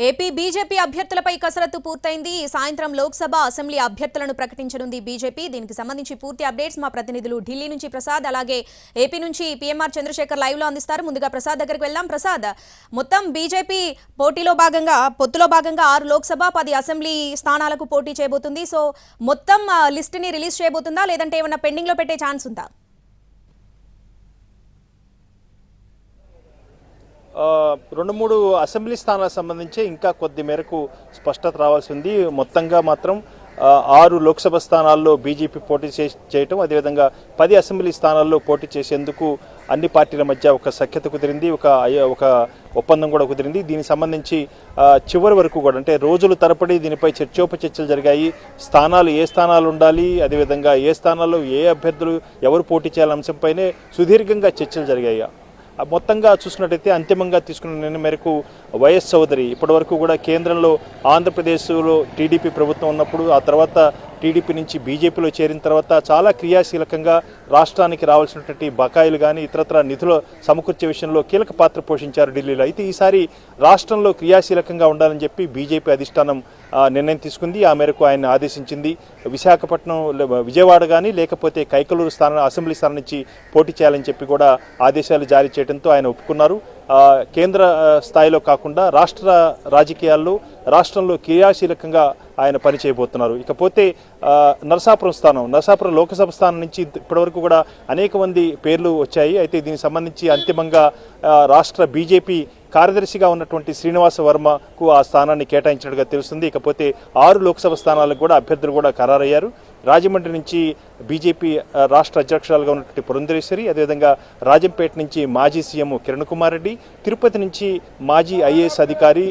AP BJP అభ్యర్థులపై కసరత్తు పూర్తయింది. ఈ సాయంత్రం లోక్సభ అసెంబ్లీ అభ్యర్థులను ప్రకటించనుంది బీజేపీ. దీనికి సంబంధించి పూర్తి అప్డేట్స్ మా ప్రతినిధులు ఢిల్లీ నుంచి ప్రసాద్, అలాగే ఏపీ నుంచి పీఎంఆర్ చంద్రశేఖర్ లైవ్ లో అందిస్తారు. ముందుగా ప్రసాద్ దగ్గరికి వెళ్దాం. ప్రసాద్, మొత్తం బీజేపీ పొత్తులో భాగంగా 6 లోక్సభ 10 అసెంబ్లీ స్థానాలకు పోటీ చేయబోతుంది. సో మొత్తం లిస్ట్ ని రిలీజ్ చేయబోతుందా, లేదంటే ఏమైనా పెండింగ్ లో పెట్టే ఛాన్స్ ఉందా? రెండు మూడు అసెంబ్లీ స్థానాలకు సంబంధించి ఇంకా కొద్ది మేరకు స్పష్టత రావాల్సి ఉంది. మొత్తంగా మాత్రం 6 లోక్సభ స్థానాల్లో బీజేపీ పోటీ చేయటం, అదేవిధంగా 10 అసెంబ్లీ స్థానాల్లో పోటీ చేసేందుకు అన్ని పార్టీల మధ్య ఒక సఖ్యత కుదిరింది, ఒక ఒప్పందం కూడా కుదిరింది. దీనికి సంబంధించి చివరి వరకు కూడా, అంటే రోజుల తరబడి దీనిపై చర్చోపచర్చలు జరిగాయి. ఏ స్థానాలు ఉండాలి, అదేవిధంగా ఏ స్థానాల్లో ఏ అభ్యర్థులు ఎవరు పోటీ చేయాలనే అంశంపైనే సుదీర్ఘంగా చర్చలు జరిగాయి. మొత్తంగా చూసుకున్నట్టయితే అంతిమంగా తీసుకున్న నిర్ణయం మేరకు వైఎస్ చౌదరి ఇప్పటివరకు కూడా కేంద్రంలో ఆంధ్రప్రదేశ్లో టీడీపీ ప్రభుత్వం ఉన్నప్పుడు, ఆ తర్వాత టీడీపీ నుంచి బీజేపీలో చేరిన తర్వాత చాలా క్రియాశీలకంగా రాష్ట్రానికి రావాల్సినటువంటి బకాయిలు కానీ ఇతరత్ర నిధుల సమకూర్చే విషయంలో కీలక పాత్ర పోషించారు ఢిల్లీలో. అయితే ఈసారి రాష్ట్రంలో క్రియాశీలకంగా ఉండాలని చెప్పి బీజేపీ అధిష్టానం నిర్ణయం తీసుకుంది. ఆ మేరకు ఆయన ఆదేశించింది. విశాఖపట్నం, విజయవాడ కానీ లేకపోతే కైకలూరు అసెంబ్లీ స్థానం నుంచి పోటీ చేయాలని చెప్పి కూడా ఆదేశాలు జారీ చేయడంతో ఆయన ఒప్పుకున్నారు. కేంద్ర స్థాయిలో కాకుండా రాష్ట్ర రాజకీయాల్లో రాష్ట్రంలో క్రియాశీలకంగా ఆయన పని చేయబోతున్నారు. ఇకపోతే నరసాపురం లోక్సభ స్థానం నుంచి ఇప్పటివరకు కూడా అనేక మంది పేర్లు వచ్చాయి. అయితే దీనికి సంబంధించి అంతిమంగా రాష్ట్ర బీజేపీ కార్యదర్శిగా ఉన్నటువంటి శ్రీనివాస వర్మకు ఆ స్థానాన్ని కేటాయించినట్టుగా తెలుస్తుంది. ఇకపోతే 6 లోక్సభ స్థానాలకు కూడా అభ్యర్థులు కూడా ఖరారయ్యారు. రాజమండ్రి నుంచి బీజేపీ రాష్ట్ర అధ్యక్షురాలుగా ఉన్నటువంటి పురంధరేశ్వరి, అదేవిధంగా రాజంపేట నుంచి మాజీ సీఎం కిరణ్ కుమార్ రెడ్డి, తిరుపతి నుంచి మాజీ ఐఏఎస్ అధికారి,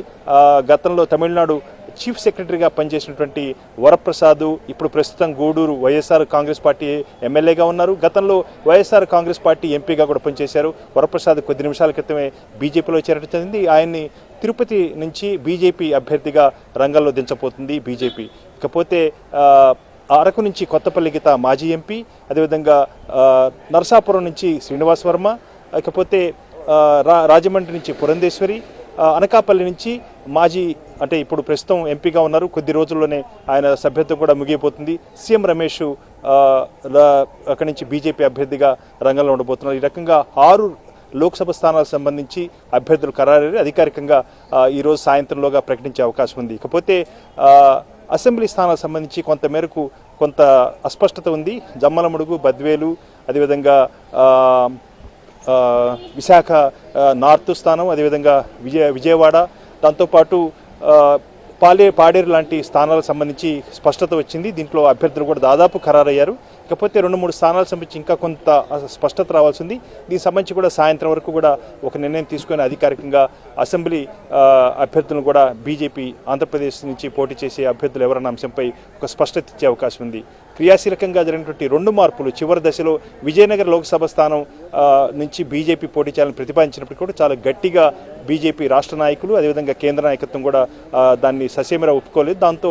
గతంలో తమిళనాడు చీఫ్ సెక్రటరీగా పనిచేసినటువంటి వరప్రసాద్, ఇప్పుడు ప్రస్తుతం గూడూరు వైఎస్ఆర్ కాంగ్రెస్ పార్టీ ఎమ్మెల్యేగా ఉన్నారు. గతంలో వైఎస్ఆర్ కాంగ్రెస్ పార్టీ ఎంపీగా కూడా పనిచేశారు. వరప్రసాద్ కొద్ది నిమిషాల క్రితమే బీజేపీలో చేరడం చెందింది. ఆయన్ని తిరుపతి నుంచి బీజేపీ అభ్యర్థిగా రంగంలో దించబోతుంది బీజేపీ. ఇకపోతే అరకు నుంచి కొత్తపల్లి గీత మాజీ ఎంపీ, అదేవిధంగా నరసాపురం నుంచి శ్రీనివాస్ వర్మ, ఇకపోతే రాజమండ్రి నుంచి పురంధేశ్వరి, అనకాపల్లి నుంచి మాజీ, అంటే ఇప్పుడు ప్రస్తుతం ఎంపీగా ఉన్నారు, కొద్ది రోజుల్లోనే ఆయన సభ్యత్వం కూడా ముగిపోతుంది, సీఎం రమేష్ అక్కడి నుంచి బీజేపీ అభ్యర్థిగా రంగంలో ఉండబోతున్నారు. ఈ రకంగా 6 లోక్సభ స్థానాలకు సంబంధించి అభ్యర్థులు ఖరారయ్యారు. అధికారికంగా ఈరోజు సాయంత్రంలోగా ప్రకటించే అవకాశం ఉంది. ఇకపోతే అసెంబ్లీ స్థానాలకు సంబంధించి కొంత అస్పష్టత ఉంది. జమ్మలమడుగు, బద్వేలు, అదేవిధంగా విశాఖ నార్త్ స్థానం, అదేవిధంగా విజయవాడ, దాంతోపాటు పాడేరు లాంటి స్థానాలకు సంబంధించి స్పష్టత వచ్చింది. దీంట్లో అభ్యర్థులు కూడా దాదాపు ఖరారయ్యారు. ఇకపోతే 2-3 స్థానాలకు సంబంధించి ఇంకా కొంత స్పష్టత రావాల్సింది. దీనికి సంబంధించి కూడా సాయంత్రం వరకు కూడా ఒక నిర్ణయం తీసుకొని అధికారికంగా అసెంబ్లీ అభ్యర్థులను కూడా బీజేపీ ఆంధ్రప్రదేశ్ నుంచి పోటీ చేసే అభ్యర్థులు ఎవరన్న అంశంపై ఒక స్పష్టత ఇచ్చే అవకాశం ఉంది. క్రియాశీలకంగా జరిగినటువంటి 2 మార్పులు చివరి దశలో విజయనగర లోక్సభ స్థానం నుంచి బీజేపీ పోటీ చేయాలని ప్రతిపాదించినప్పటికీ కూడా చాలా గట్టిగా బీజేపీ రాష్ట్ర నాయకులు, అదేవిధంగా కేంద్ర నాయకత్వం కూడా దాన్ని ససేమిరా ఒప్పుకోలేదు. దాంతో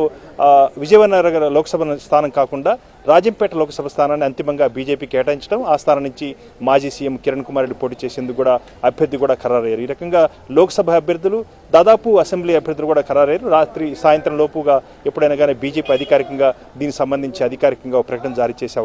విజయనగర లోక్సభ స్థానం కాకుండా రాజంపేట లోక్సభ స్థానాన్ని అంతిమంగా బీజేపీ కేటాయించడం, ఆ స్థానం నుంచి మాజీ సీఎం కిరణ్ కుమార్ రెడ్డి పోటీ చేసేందుకు కూడా అభ్యర్థి కూడా ఖరారయ్యారు. ఈ రకంగా లోక్సభ అభ్యర్థులు, దాదాపు అసెంబ్లీ అభ్యర్థులు కూడా ఖరారయ్యారు. సాయంత్రం లోపుగా ఎప్పుడైనా కానీ బీజేపీ అధికారికంగా దీనికి సంబంధించి అధికారికంగా ప్రకటన జారీ చేసే